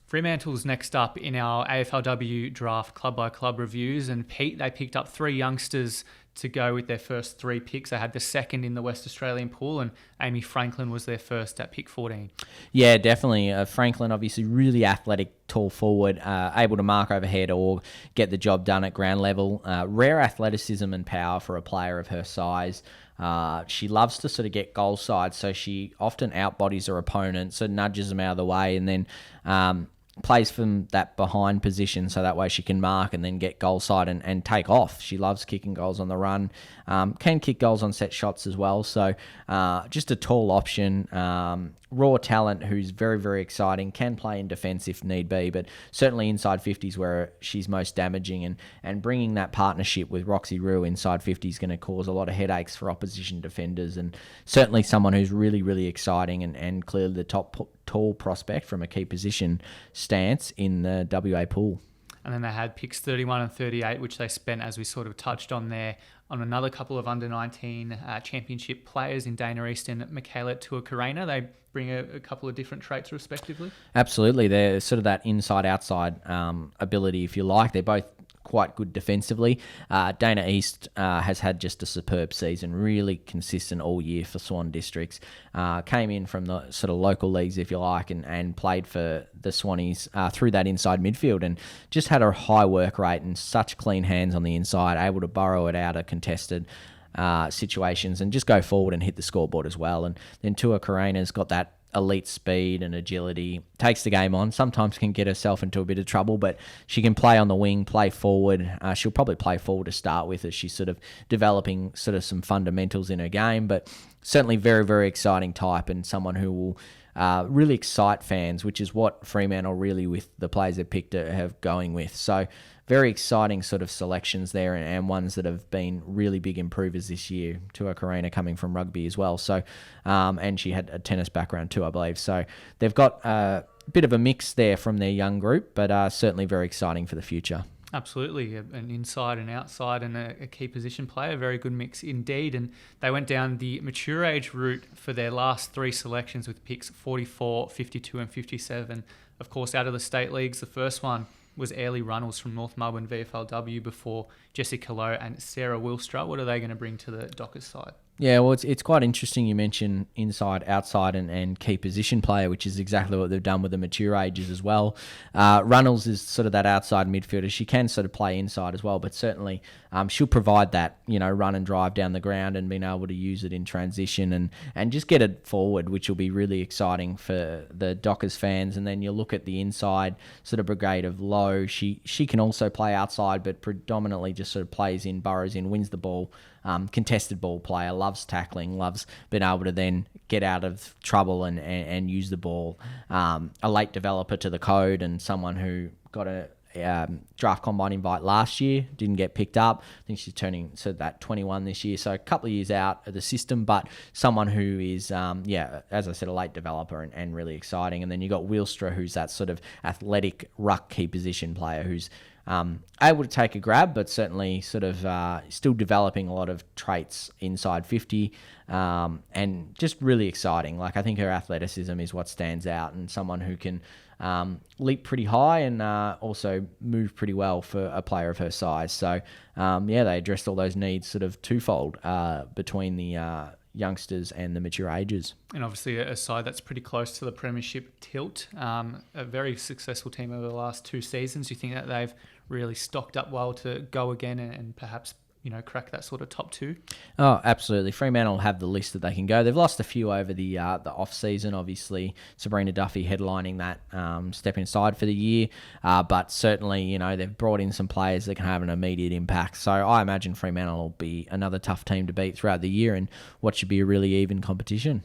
Fremantle's next up in our AFLW Draft club-by-club reviews, and Pete, they picked up 3 youngsters to go with their first 3 picks. They had the second in the West Australian pool, and Amy Franklin was their first at pick 14. Yeah, definitely. Franklin, obviously really athletic, tall forward, able to mark overhead or get the job done at ground level. Rare athleticism and power for a player of her size. She loves to sort of get goal side, so she often outbodies her opponent, so nudges them out of the way, and then plays from that behind position, so that way she can mark and then get goal side and take off. She loves kicking goals on the run, can kick goals on set shots as well, so just a tall option, raw talent who's very, very exciting, can play in defence if need be, but certainly inside 50s where she's most damaging, and bringing that partnership with Roxy Rue inside 50 is going to cause a lot of headaches for opposition defenders, and certainly someone who's really, really exciting and clearly the top tall prospect from a key position stance in the WA pool. And then they had picks 31 and 38, which they spent, as we sort of touched on there, on another couple of under-19 championship players in Dana Easton, Michaela Tuakarena. They bring a couple of different traits respectively. Absolutely. They're sort of that inside-outside ability, if you like. They're both quite good defensively. Dana East has had just a superb season, really consistent all year for Swan Districts. Came in from the sort of local leagues, if you like, and played for the Swannies through that inside midfield, and just had a high work rate and such clean hands on the inside, able to burrow it out of contested situations and just go forward and hit the scoreboard as well. And then Tua Karena's got that elite speed and agility, takes the game on, sometimes can get herself into a bit of trouble, but she can play on the wing, play forward. She'll probably play forward to start with as she's sort of developing sort of some fundamentals in her game, but certainly very, very exciting type and someone who will really excite fans, which is what Fremantle really, with the players they picked, have going with. So very exciting sort of selections there, and ones that have been really big improvers this year. Tua Karena coming from rugby as well. So, and she had a tennis background too, I believe. So they've got a bit of a mix there from their young group, but certainly very exciting for the future. Absolutely, an inside and outside and a key position player, very good mix indeed. And they went down the mature age route for their last 3 selections with picks 44, 52 and 57. Of course, out of the state leagues, the first one was Airlie Runnels from North Melbourne VFLW before Jessica Lowe and Sarah Wilstra. What are they going to bring to the Dockers side? Yeah, well, it's quite interesting you mention inside, outside and key position player, which is exactly what they've done with the mature ages as well. Runnels is sort of that outside midfielder. She can sort of play inside as well, but certainly she'll provide that, run and drive down the ground and being able to use it in transition and just get it forward, which will be really exciting for the Dockers fans. And then you look at the inside sort of brigade of Lowe. She can also play outside, but predominantly just sort of plays in, burrows in, wins the ball. Contested ball player, loves tackling, loves being able to then get out of trouble and use the ball. A late developer to the code and someone who got a draft combine invite last year, didn't get picked up. I think she's turning that 21 this year, so a couple of years out of the system, but someone who is, as I said, a late developer and really exciting. And then you got Wilstra, who's that sort of athletic ruck key position player who's able to take a grab, but certainly sort of still developing a lot of traits inside 50, and just really exciting. Like, I think her athleticism is what stands out, and someone who can leap pretty high and also move pretty well for a player of her size. So, they addressed all those needs sort of twofold between the youngsters and the mature ages. And obviously a side that's pretty close to the premiership tilt. A very successful team over the last 2 seasons. Do you think that they've really stocked up well to go again and perhaps crack that sort of top 2? Oh, absolutely. Fremantle have the list that they can go. They've lost a few over the off season. Obviously, Sabrina Duffy headlining that step inside for the year, but certainly they've brought in some players that can have an immediate impact. So I imagine Fremantle will be another tough team to beat throughout the year, and what should be a really even competition.